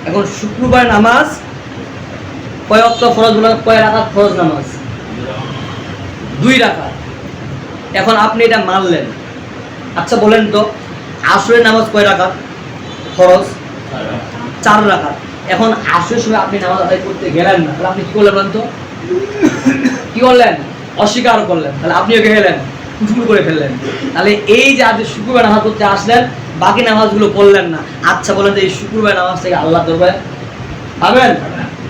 এখন শুক্রবার নামাজ কয় ওয়াক্ত ফরজ, বলেন কয় রাকাত ফরজ নামাজ? 2 রাকাত। এখন আপনি এটা মানলেন। আচ্ছা বলেন তো আসরের নামাজ কয় রাকাত ফরজ? 4 রাকাত। এখন আসরের সময় আপনি নামাজ আদায় করতে গেলেন না, তাহলে আপনি কি করলেন বলেন তো? কি করলেন? অস্বীকার করলেন। তাহলে আপনিও গেলেন, কুফর করে ফেললেন। তাহলে এই যে আজ শুক্রবার নামাজ করতে আসলেন, বাকি নামাজগুলো পড়লেন না। আচ্ছা বলেন তো এই শুক্রবার নামাজ থেকে আল্লাহ দরবারে পাবেন?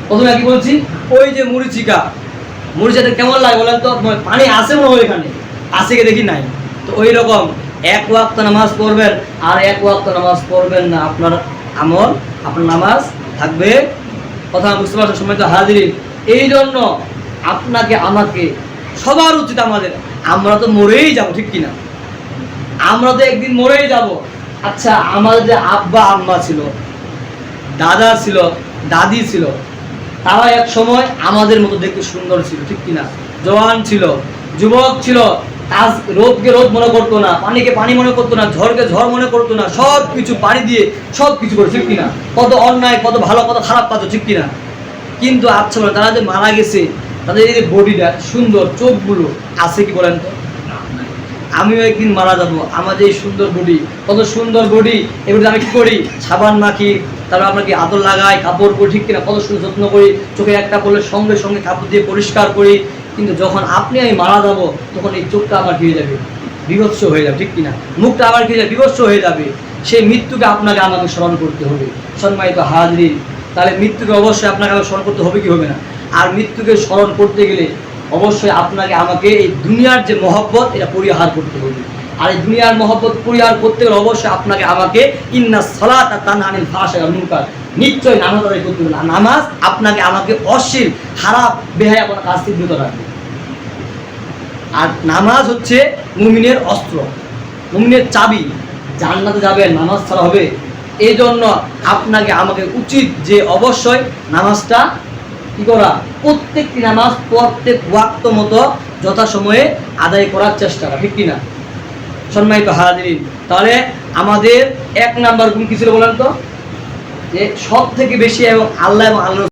প্রথমে কি বলছি, ওই যে মরিচিকাটা কেমন লাগে বলেন তো? পানি আছে মনে হয় এখানে, আছে কি দেখি নাই। তো ওই রকম 1 ওয়াক্ত নামাজ পড়বেন আর 1 ওয়াক্ত নামাজ পড়বেন না, আপনার আমল, আপনার নামাজ থাকবে। কথা বুঝতে পারছেন? সময় তো হাজির। এই জন্য আপনাকে আমাকে সবার উচিত, আমরা তো মরেই যাব, ঠিক কিনা? আমরা তো একদিন মরেই যাব। আচ্ছা আমাদের যে আব্বা আম্মা ছিল, দাদা ছিল, দাদি ছিল, তারা এক সময় আমাদের মতো দেখতে সুন্দর ছিল, ঠিক কিনা? জওয়ান ছিল, যুবক ছিল, রোদকে রোদ মনে করতো না, পানিকে পানি মনে করতো না, ঝড়কে ঝড় মনে করতো না, সব কিছু পাড়ি দিয়ে সব কিছু করে, ঠিক কিনা? কত অন্যায়, কত ভালো, কত খারাপ কাজ, ঠিক কিনা? কিন্তু আচ্ছা বলে তারা যে মারা গেছে, তাদের এই যে বডিটা সুন্দর, চোখগুলো আছে কি বলেন তো? আমিও একদিন মারা যাবো, আমার যে সুন্দর বডি, কত সুন্দর বডি, এগুলো আমি কি করি? সাবান মাখি, তারপর আমরা কি আদর লাগাই, কাপড় পরি, ঠিক কিনা? কত সুন্দর যত্ন করি, চোখে একটা পড়লে সঙ্গে সঙ্গে কাপড় দিয়ে পরিষ্কার করি। কিন্তু যখন আপনি আমি মারা যাব, তখন এই চোখটা আমার কি হয়ে যাবে? বিভৎস হয়ে যাবে, ঠিক কিনা? মুখটা আবার কি যাবে? বিভৎস হয়ে যাবে। সেই মৃত্যুকে আপনাকে আমাকে স্মরণ করতে হবে। সম্মানিত হাজরিন, তাহলে মৃত্যুকে অবশ্যই আপনাকে আমাকে স্মরণ করতে হবে কি হবে না? আর মৃত্যুকে স্মরণ করতে গেলে অবশ্যই আপনাকে আমাকে এই দুনিয়ার যে মহব্বত, এটা পরিহার করতে হবে। আর এই দুনিয়ার মহব্বত পরিহার করতে গেলে অবশ্যই আপনাকে আমাকে ইন্নাস সালাতা তানহা আনিল ফাহশাই ওয়াল মুনকার, নিশ্চয়ই নামাজ আদায় করতে হবে। নামাজ আপনাকে আমাকে অশ্লীল, খারাপ, বেহায়াপনা কাজ থেকে বিরত রাখবে। আর নামাজ হচ্ছে মুমিনের অস্ত্র, মুমিনের চাবি। জান্নাতে যাবেন নামাজ ছাড়া হবে? এই জন্য আপনাকে আমাকে উচিত যে অবশ্যই নামাজটা কি করা? প্রত্যেকটি নামাজ প্রত্যেক ওয়াক্ত মতো যথাসময়ে আদায় করার চেষ্টা করা, ঠিক কিনা? সম্মানিত হাজিরিন, তাহলে আমাদের 1 নাম্বার গুণ কি ছিল বলেন তো? যে সব থেকে বেশি এবং আল্লাহ